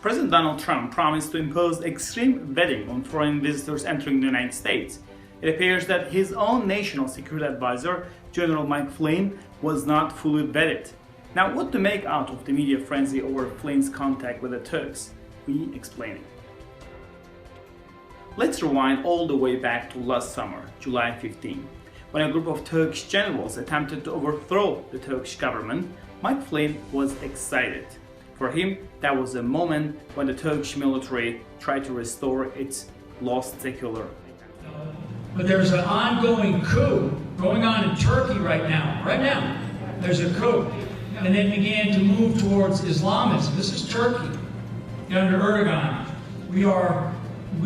President Donald Trump promised to impose extreme vetting on foreign visitors entering the United States. It appears that his own national security advisor, General Mike Flynn, was not fully vetted. Now, what to make out of the media frenzy over Flynn's contact with the Turks? We explain it. Let's rewind all the way back to last summer, July 15. When a group of Turkish generals attempted to overthrow the Turkish government, Mike Flynn was excited. For him, that was a moment when the Turkish military tried to restore its lost secular. But there's an ongoing coup going on in Turkey right now. Right now, there's a coup. And they began to move towards Islamism. This is Turkey. Under Erdogan, we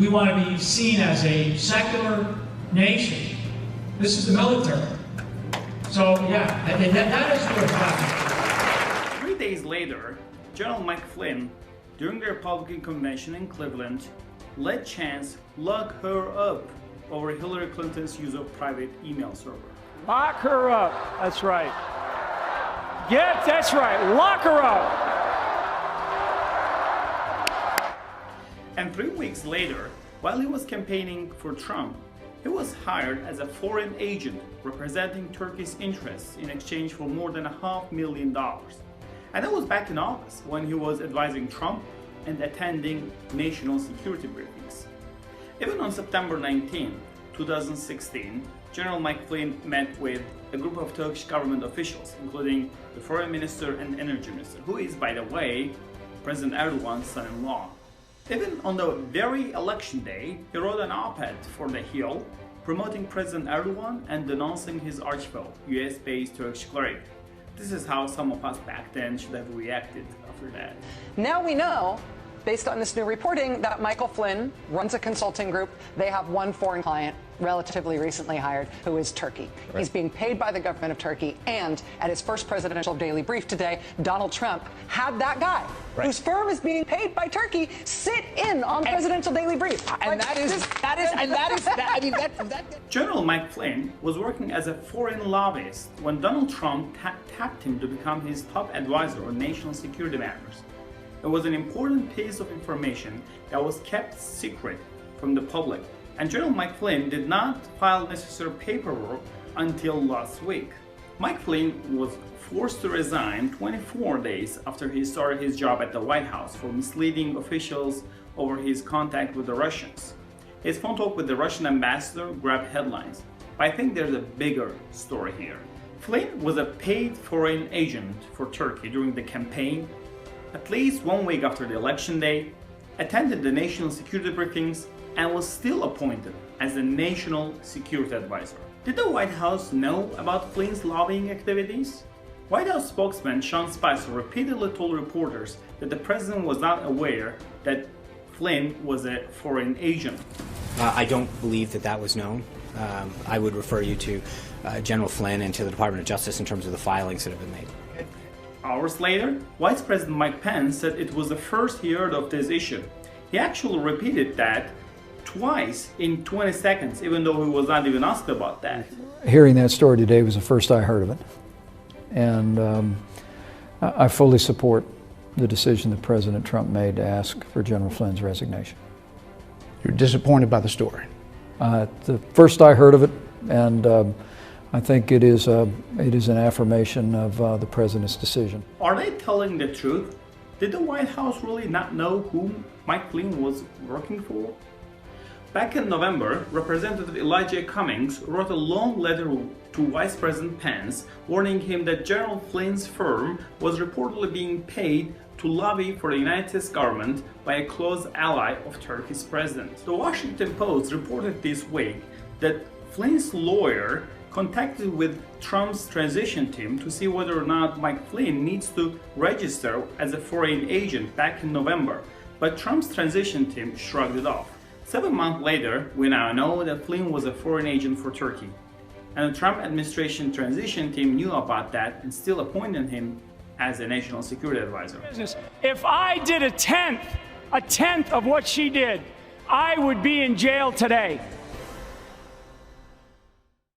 want to be seen as a secular nation. This is the military. So yeah, that is what's happening. 3 days later, General Mike Flynn, during the Republican convention in Cleveland, let chance lock her up over Hillary Clinton's use of private email server. Lock her up. That's right. That's right. Lock her up. And 3 weeks later, while he was campaigning for Trump, he was hired as a foreign agent representing Turkey's interests in exchange for more than $500,000. And that was back in August when he was advising Trump and attending national security briefings. Even on September 19, 2016, General Mike Flynn met with a group of Turkish government officials, including the foreign minister and energy minister, who is, by the way, President Erdogan's son-in-law. Even on the very election day, he wrote an op-ed for The Hill promoting President Erdogan and denouncing his archfoe, US-based Turkish cleric. This is how some of us back then should have reacted after that. Now we know, based on this new reporting, that Michael Flynn runs a consulting group. They have one foreign client, relatively recently hired, who is Turkey. Right. He's being paid by the government of Turkey, and at his first presidential daily brief today, Donald Trump had that guy, whose firm is being paid by Turkey, sit in on the presidential daily brief. And General Mike Flynn was working as a foreign lobbyist when Donald Trump tapped him to become his top advisor on national security matters. It was an important piece of information that was kept secret from the public, and General Mike Flynn did not file necessary paperwork until last week. Mike Flynn was forced to resign 24 days after he started his job at the White House for misleading officials over his contact with the Russians. His phone talk with the Russian ambassador grabbed headlines, but I think there's a bigger story here. Flynn was a paid foreign agent for Turkey during the campaign, at least 1 week after the election day, attended the national security briefings, and was still appointed as the national security advisor. Did the White House know about Flynn's lobbying activities? White House spokesman Sean Spicer repeatedly told reporters that the president was not aware that Flynn was a foreign agent. I don't believe that was known. I would refer you to General Flynn and to the Department of Justice in terms of the filings that have been made. Hours later, Vice President Mike Pence said it was the first he heard of this issue. He actually repeated that twice in 20 seconds, even though he was not even asked about that. Hearing that story today was the first I heard of it. And I fully support the decision that President Trump made to ask for General Flynn's resignation. You're disappointed by the story? The first I heard of it, and I think it is an affirmation of the President's decision. Are they telling the truth? Did the White House really not know whom Mike Flynn was working for? Back in November, Representative Elijah Cummings wrote a long letter to Vice President Pence warning him that General Flynn's firm was reportedly being paid to lobby for the United States government by a close ally of Turkey's president. The Washington Post reported this week that Flynn's lawyer contacted with Trump's transition team to see whether or not Mike Flynn needs to register as a foreign agent back in November, but Trump's transition team shrugged it off. 7 months later, we now know that Flynn was a foreign agent for Turkey, and the Trump administration transition team knew about that and still appointed him as a national security advisor. If I did a tenth of what she did, I would be in jail today.